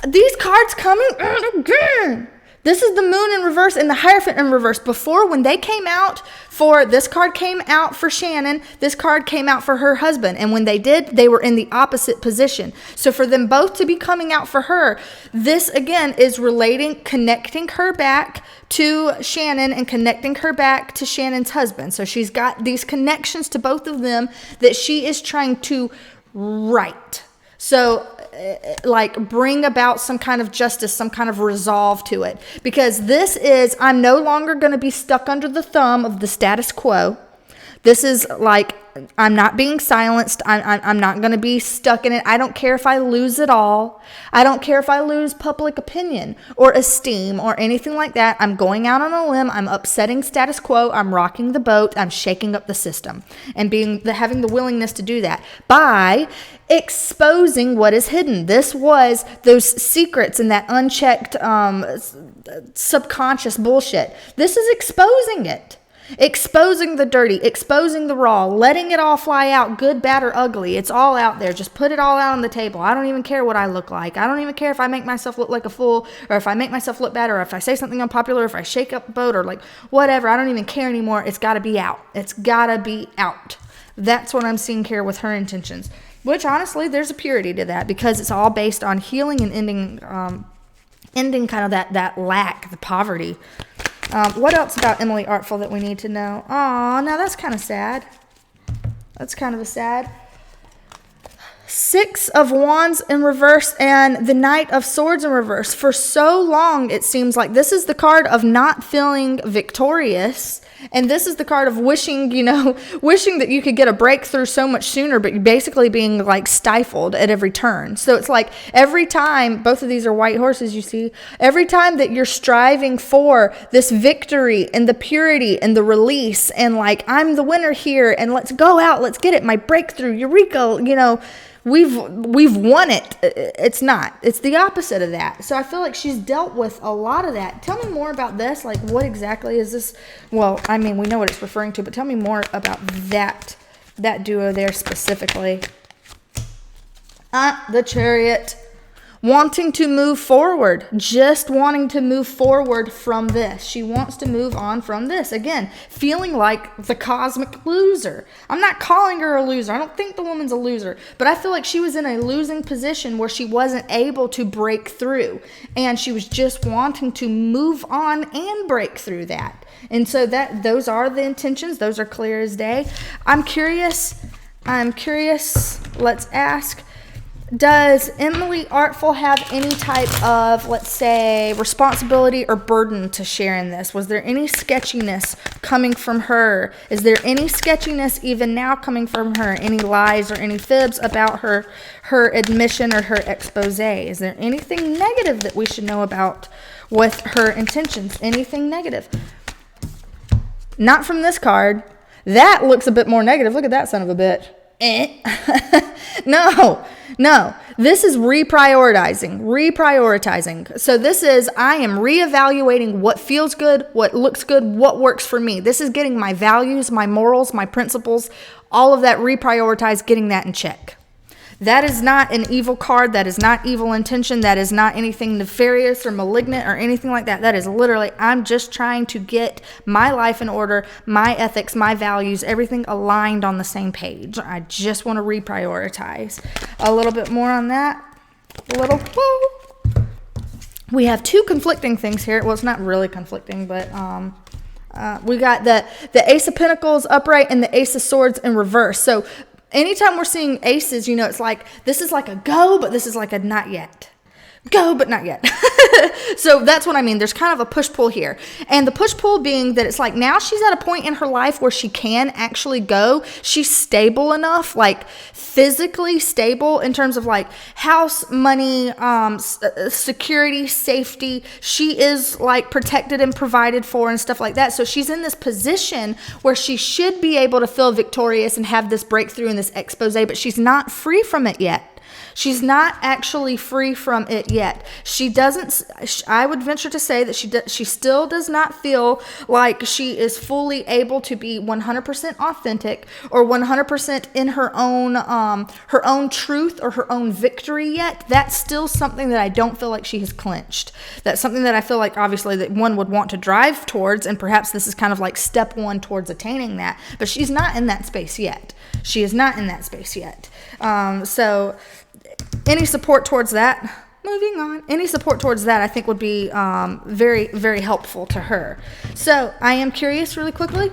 These cards coming out again. This is the Moon in reverse and the Hierophant in reverse. Before, when they came out for, this card came out for Shannon, this card came out for her husband. And when they did, they were in the opposite position. So for them both to be coming out for her, this again is connecting her back to Shannon and connecting her back to Shannon's husband. So she's got these connections to both of them that she is trying to right. So like bring about some kind of justice, some kind of resolve to it. Because this is, I'm no longer going to be stuck under the thumb of the status quo. This is like I'm not being silenced. I'm not going to be stuck in it. I don't care if I lose it all. I don't care if I lose public opinion or esteem or anything like that. I'm going out on a limb. I'm upsetting status quo. I'm rocking the boat. I'm shaking up the system and having the willingness to do that by exposing what is hidden. This was those secrets and that unchecked subconscious bullshit. This is exposing it. Exposing the dirty, exposing the raw, letting it all fly out, good, bad, or ugly. It's all out there. Just put it all out on the table. I don't even care what I look like. I don't even care if I make myself look like a fool, or if I make myself look bad, or if I say something unpopular, or if I shake up the boat, or like whatever. I don't even care anymore. It's got to be out. It's got to be out. That's what I'm seeing here with her intentions. Which, honestly, there's a purity to that, because it's all based on healing and ending kind of that lack, the poverty. What else about Emily Artful that we need to know? Oh, now that's kind of sad. That's kind of a sad. 6 of Wands in reverse and the Knight of Swords in reverse. For so long, it seems like this is the card of not feeling victorious. And this is the card of wishing that you could get a breakthrough so much sooner, but basically being like stifled at every turn. So it's like every time, both of these are white horses, you see, every time that you're striving for this victory and the purity and the release and like, I'm the winner here and let's go out, let's get it, my breakthrough, eureka, we've won it. It's not. It's the opposite of that. So I feel like she's dealt with a lot of that. Tell me more about this. Like, what exactly is this? Well, I mean, we know what it's referring to, but tell me more about that duo there specifically. The Chariot. Wanting to move forward, just wanting to move forward from this. She wants to move on from this. Again, feeling like the cosmic loser. I'm not calling her a loser. I don't think the woman's a loser, but I feel like she was in a losing position where she wasn't able to break through, and she was just wanting to move on and break through that. And so those are the intentions. Those are clear as day. I'm curious. Let's ask, does Emily Artful have any type of, let's say, responsibility or burden to share in this? Was there any sketchiness coming from her? Is there any sketchiness even now coming from her? Any lies or any fibs about her admission or her expose? Is there anything negative that we should know about with her intentions? Anything negative? Not from this card. That looks a bit more negative. Look at that son of a bitch. No, this is reprioritizing. So this is, I am reevaluating what feels good, what looks good, what works for me. This is getting my values, my morals, my principles, all of that reprioritized, getting that in check. That is not an evil card. That is not evil intention. That is not anything nefarious or malignant or anything like that. That is literally, I'm just trying to get my life in order, my ethics, my values, everything aligned on the same page. I just want to reprioritize. A little bit more on that. We have 2 conflicting things here. Well, it's not really conflicting, but we got the Ace of Pentacles upright and the Ace of Swords in reverse. So anytime we're seeing aces, it's like, this is like a go, but this is like a not yet. Go, but not yet. So that's what I mean. There's kind of a push-pull here. And the push-pull being that it's like now she's at a point in her life where she can actually go. She's stable enough, like physically stable in terms of like house, money, security, safety. She is like protected and provided for and stuff like that. So she's in this position where she should be able to feel victorious and have this breakthrough and this expose, but she's not free from it yet. She's not actually free from it yet. She doesn't, I would venture to say that she still does not feel like she is fully able to be 100% authentic or 100% in her own truth or her own victory yet. That's still something that I don't feel like she has clinched. That's something that I feel like obviously that one would want to drive towards, and perhaps this is kind of like step 1 towards attaining that, but she's not in that space yet. She is not in that space yet. So any support towards that, moving on, any support towards that I think would be very, very helpful to her. So I am curious really quickly.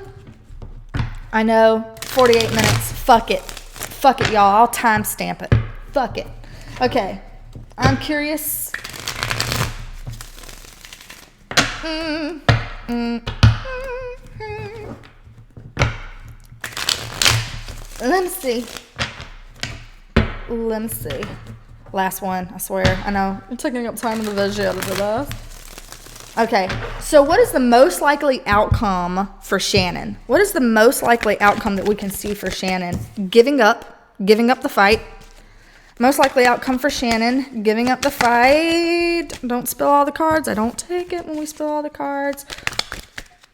I know 48 minutes. Fuck it, y'all. I'll timestamp it. Fuck it. Okay. I'm curious. Let me see. Last one, I swear. I know. I'm taking up time in the video. Okay, so what is the most likely outcome for Shannon? What is the most likely outcome that we can see for Shannon? Giving up the fight. Most likely outcome for Shannon, giving up the fight. Don't spill all the cards. I don't take it when we spill all the cards.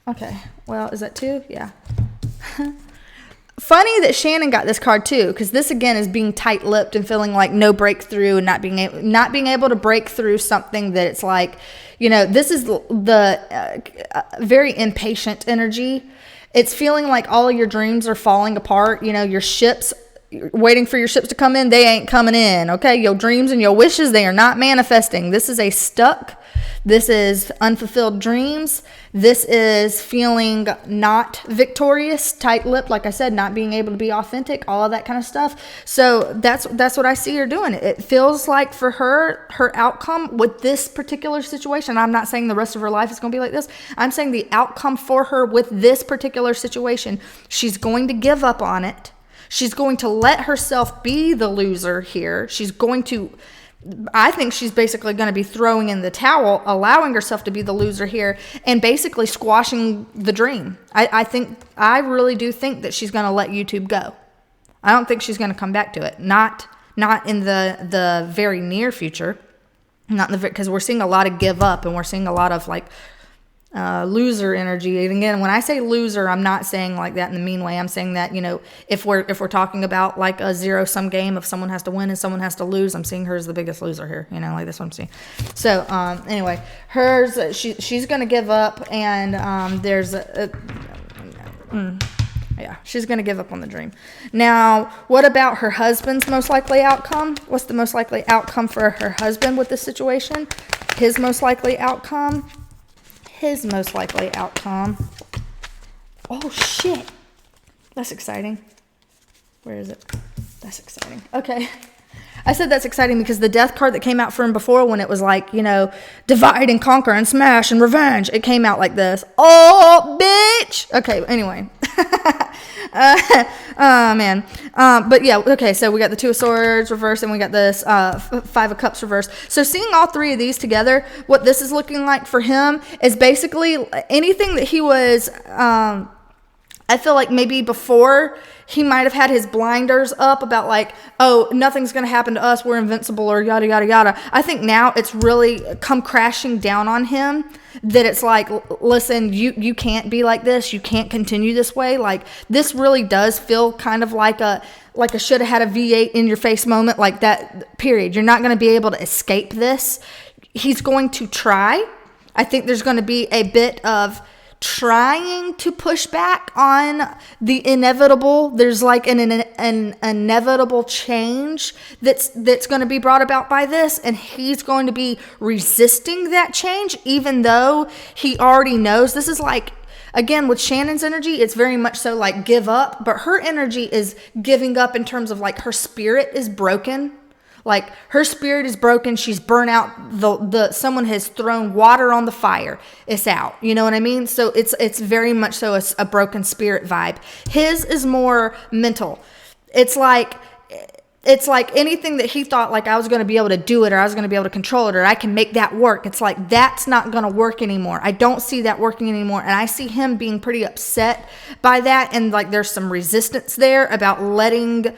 Okay, well, is that 2? Yeah. Funny that Shannon got this card too, because this again is being tight-lipped and feeling like no breakthrough and not being able to break through something that it's like, this is the very impatient energy. It's feeling like all of your dreams are falling apart. Your ships, waiting for your ships to come in, they ain't coming in. Okay, your dreams and your wishes, they are not manifesting. This is a stuck. This is unfulfilled dreams. This is feeling not victorious, tight-lipped, like I said, not being able to be authentic, all of that kind of stuff. So that's what I see her doing. It feels like for her outcome with this particular situation, I'm not saying the rest of her life is going to be like this. I'm saying the outcome for her with this particular situation, she's going to give up on it. She's going to let herself be the loser here. I think she's basically going to be throwing in the towel, allowing herself to be the loser here, and basically squashing the dream. I really do think that she's going to let YouTube go. I don't think she's going to come back to it. Not in the very near future. Because we're seeing a lot of give up, and we're seeing a lot of loser energy. And again, when I say loser, I'm not saying like that in the mean way. I'm saying that, if we're talking about like a zero-sum game of someone has to win and someone has to lose, I'm seeing her as the biggest loser here. Like that's what I'm seeing. So anyway, she's gonna give up, and she's gonna give up on the dream. Now, what about her husband's most likely outcome? What's the most likely outcome for her husband with this situation? His most likely outcome. Oh, shit. That's exciting. Where is it? That's exciting. Okay. I said that's exciting because the death card that came out for him before, when it was like, divide and conquer and smash and revenge, it came out like this. Oh, bitch. Okay, anyway. Oh, man. But yeah, okay, so we got the 2 of Swords reversed, and we got this 5 of Cups reversed. So seeing all 3 of these together, what this is looking like for him is basically anything that he was, I feel like maybe before he might have had his blinders up about like, oh, nothing's going to happen to us, we're invincible, or yada, yada, yada. I think now it's really come crashing down on him that it's like, listen, you can't be like this. You can't continue this way. Like, this really does feel kind of like a should have had a V8 in your face moment, like that, period. You're not going to be able to escape this. He's going to try. I think there's going to be a bit of trying to push back on the inevitable. There's like an inevitable change that's going to be brought about by this, and he's going to be resisting that change, even though he already knows. This is like, again, with Shannon's energy, it's very much so like give up, but her energy is giving up in terms of like her spirit is broken. Like, her spirit is broken. She's burnt out. Someone has thrown water on the fire. It's out. You know what I mean? So it's very much so a broken spirit vibe. His is more mental. It's like anything that he thought like I was going to be able to do it, or I was going to be able to control it, or I can make that work. It's like that's not going to work anymore. I don't see that working anymore. And I see him being pretty upset by that. And like there's some resistance there about letting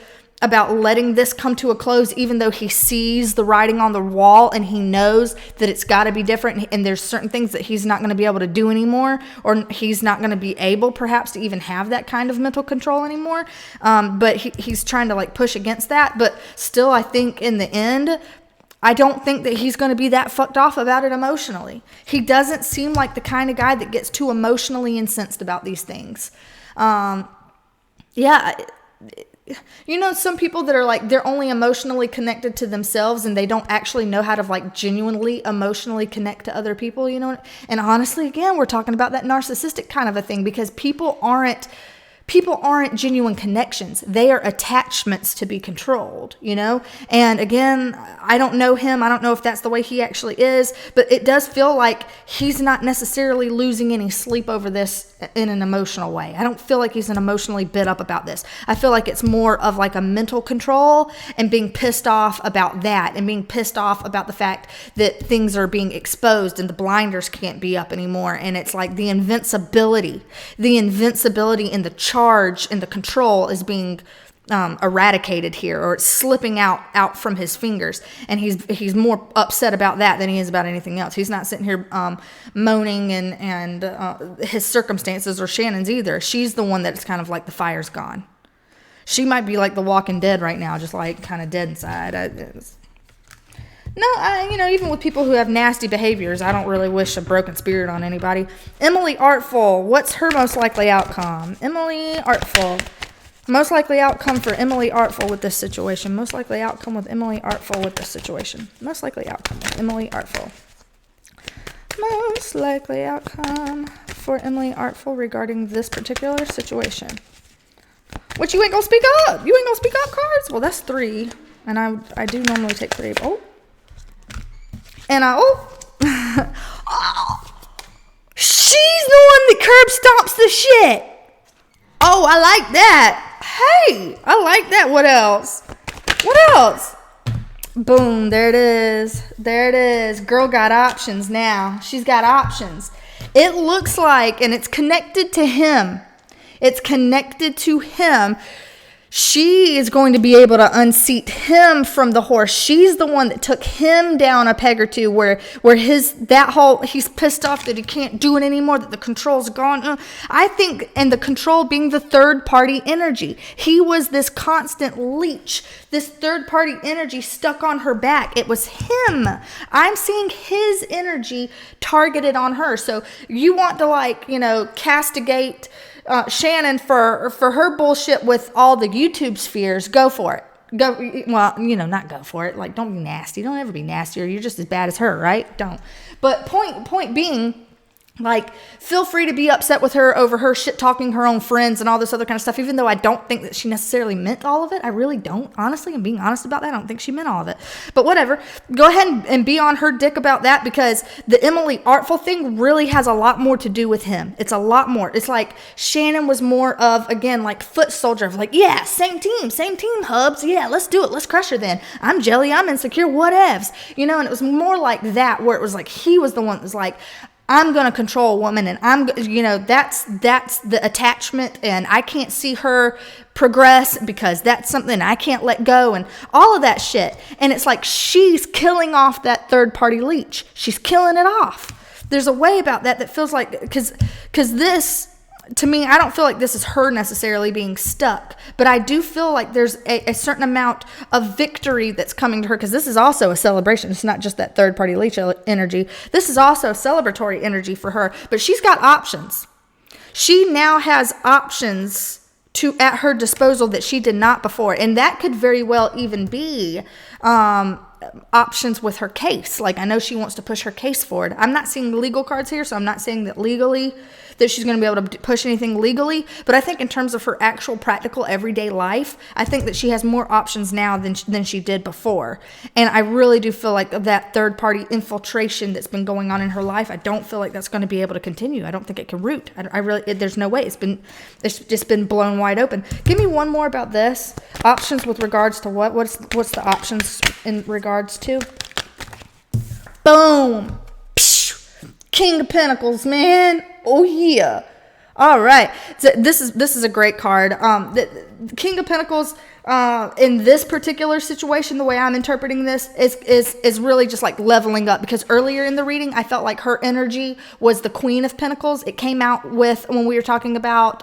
this come to a close, even though he sees the writing on the wall and he knows that it's got to be different, and there's certain things that he's not going to be able to do anymore, or he's not going to be able perhaps to even have that kind of mental control anymore. But he's trying to like push against that. But still, I think in the end, I don't think that he's going to be that fucked off about it emotionally. He doesn't seem like the kind of guy that gets too emotionally incensed about these things. Some people that are like, they're only emotionally connected to themselves, and they don't actually know how to like genuinely emotionally connect to other people, And honestly, again, we're talking about that narcissistic kind of a thing, because people aren't people aren't genuine connections. They are attachments to be controlled, you know? And again, I don't know him. I don't know if that's the way he actually is, but it does feel like he's not necessarily losing any sleep over this in an emotional way. I don't feel like he's emotionally bit up about this. I feel like it's more of like a mental control and being pissed off about that, and being pissed off about the fact that things are being exposed and the blinders can't be up anymore. And it's like the invincibility and the charge and the control is being eradicated here, or it's slipping out from his fingers, and he's more upset about that than he is about anything else. He's not sitting here moaning and his circumstances, or Shannon's either. She's the one that's kind of like the fire's gone. She might be like the Walking Dead right now, just like kind of dead inside. Even with people who have nasty behaviors, I don't really wish a broken spirit on anybody. Emily Artful, what's her most likely outcome? Emily Artful. Most likely outcome for Emily Artful with this situation. Most likely outcome with Emily Artful with this situation. Most likely outcome with Emily Artful. Most likely outcome for Emily Artful regarding this particular situation. What, you ain't gonna speak up? You ain't gonna speak up cards? Well, that's 3. And I do normally take 3. She's the one that curb stomps the shit. Oh, I like that. Hey, I like that. What else? Boom, there it is. Girl got options now. She's got options. It looks like, and it's connected to him. She is going to be able to unseat him from the horse. She's the one that took him down a peg or two, where he's pissed off that he can't do it anymore, that the control's gone. I think, and the control being the third party energy. He was this constant leech, this third party energy stuck on her back. It was him. I'm seeing his energy targeted on her. So you want to castigate Shannon for her bullshit with all the YouTube spheres, go for it. Not go for it. Like, don't be nasty. Don't ever be nasty, or you're just as bad as her, right? Don't. But point being, feel free to be upset with her over her shit talking her own friends and all this other kind of stuff, even though I don't think that she necessarily meant all of it. I really don't. Honestly, I'm being honest about that. I don't think she meant all of it. But whatever. Go ahead and be on her dick about that, because the Emily Artful thing really has a lot more to do with him. It's a lot more. It's like Shannon was more of, again, like foot soldier of yeah, same team, hubs. Yeah, let's do it. Let's crush her then. I'm jelly. I'm insecure. Whatevs. And it was more like that, where it was like he was the one that was like, I'm going to control a woman, and that's the attachment, and I can't see her progress because that's something I can't let go, and all of that shit. And it's like she's killing off that third party leech. She's killing it off. There's a way about that feels like, because this, to me, I don't feel like this is her necessarily being stuck, but I do feel like there's a certain amount of victory that's coming to her, because this is also a celebration. It's not just that third party leech energy. This is also celebratory energy for her, but she's got options. She now has options at her disposal that she did not before, and that could very well even be options with her case. I know she wants to push her case forward. I'm not seeing legal cards here, so I'm not saying that legally that she's going to be able to push anything legally, but I think in terms of her actual practical everyday life, I think that she has more options now than she did before. And I really do feel like that third party infiltration that's been going on in her life, I don't feel like that's going to be able to continue. I don't think it can root. There's no way. It's just been blown wide open. Give me one more about this. Options with regards to what? What's the options in regards to? Boom. King of Pentacles, man. Oh yeah. All right. So this is a great card. The King of Pentacles in this particular situation, the way I'm interpreting this is really just like leveling up, because earlier in the reading I felt like her energy was the Queen of Pentacles. It came out with when we were talking about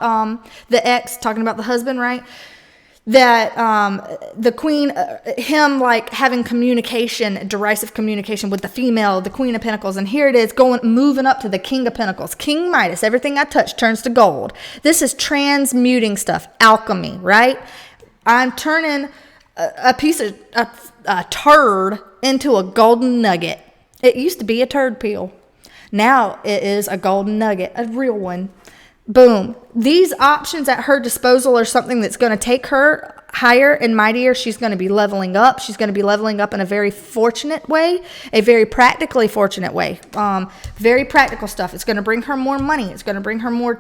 the ex, talking about the husband, right? That the queen, him having communication, derisive communication with the female, the Queen of Pentacles, and here it is moving up to the King of Pentacles. King Midas, everything I touch turns to gold. This is transmuting stuff, alchemy, right? I'm turning a piece of a turd into a golden nugget. It used to be a turd peel. Now it is a golden nugget, a real one. Boom. These options at her disposal are something that's going to take her higher and mightier. She's going to be leveling up. She's going to be leveling up in a very fortunate way, a very practically fortunate way. Very practical stuff. It's going to bring her more money. It's going to bring her more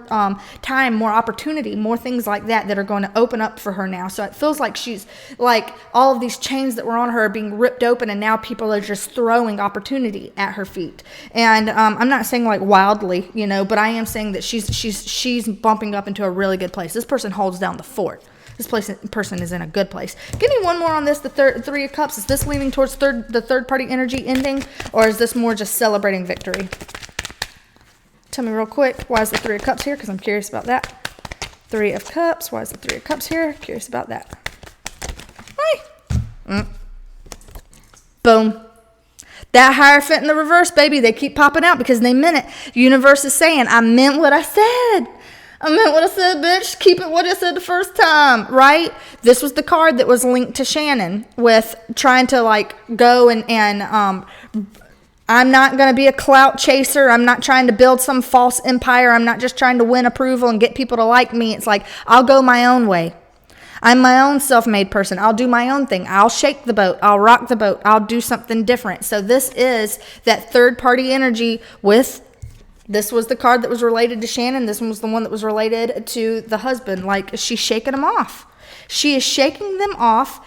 time, more opportunity, more things like that are going to open up for her now. So it feels like she's like all of these chains that were on her are being ripped open, and now people are just throwing opportunity at her feet. And I'm not saying like wildly, but I am saying that she's bumping up into a really good place. This person holds down the fort. This person is in a good place. Give me one more on this, the Three of Cups. Is this leaning towards the third-party energy ending, or is this more just celebrating victory? Tell me real quick, why is the Three of Cups here? Because I'm curious about that. Three of Cups. Why is the Three of Cups here? Curious about that. Hi. Boom. That Hierophant in the reverse, baby. They keep popping out because they meant it. Universe is saying, I meant what I said. I meant what I said, bitch. Keep it what I said the first time, right? This was the card that was linked to Shannon with trying to like go and I'm not going to be a clout chaser. I'm not trying to build some false empire. I'm not just trying to win approval and get people to like me. It's like, I'll go my own way. I'm my own self-made person. I'll do my own thing. I'll shake the boat. I'll rock the boat. I'll do something different. So this is that third-party energy with... This was the card that was related to Shannon. This one was the one that was related to the husband. Like, she's shaking them off. She is shaking them off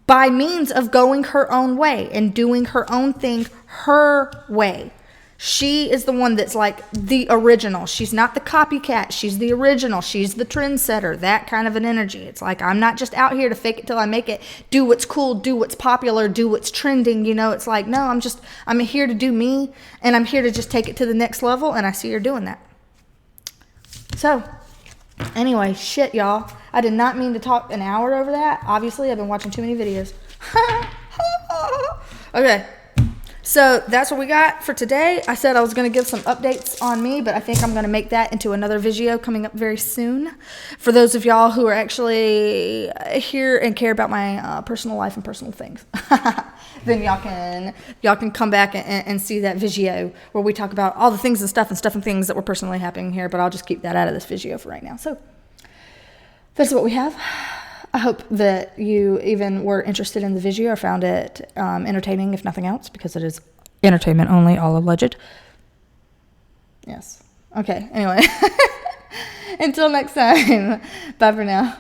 by means of going her own way and doing her own thing her way. She is the one that's like the original. She's not the copycat. She's the original. She's the trendsetter. That kind of an energy. It's like, I'm not just out here to fake it till I make it. Do what's cool. Do what's popular. Do what's trending. It's like, no, I'm here to do me. And I'm here to just take it to the next level. And I see her doing that. So, anyway, shit, y'all. I did not mean to talk an hour over that. Obviously, I've been watching too many videos. Okay. So that's what we got for today. I said I was going to give some updates on me, but I think I'm going to make that into another video coming up very soon. For those of y'all who are actually here and care about my personal life and personal things, then y'all can come back and see that video where we talk about all the things and stuff and things that were personally happening here. But I'll just keep that out of this video for right now. So that's what we have. I hope that you even were interested in the video or found it entertaining, if nothing else, because it is entertainment only, all alleged. Yes. Okay, anyway. Until next time. Bye for now.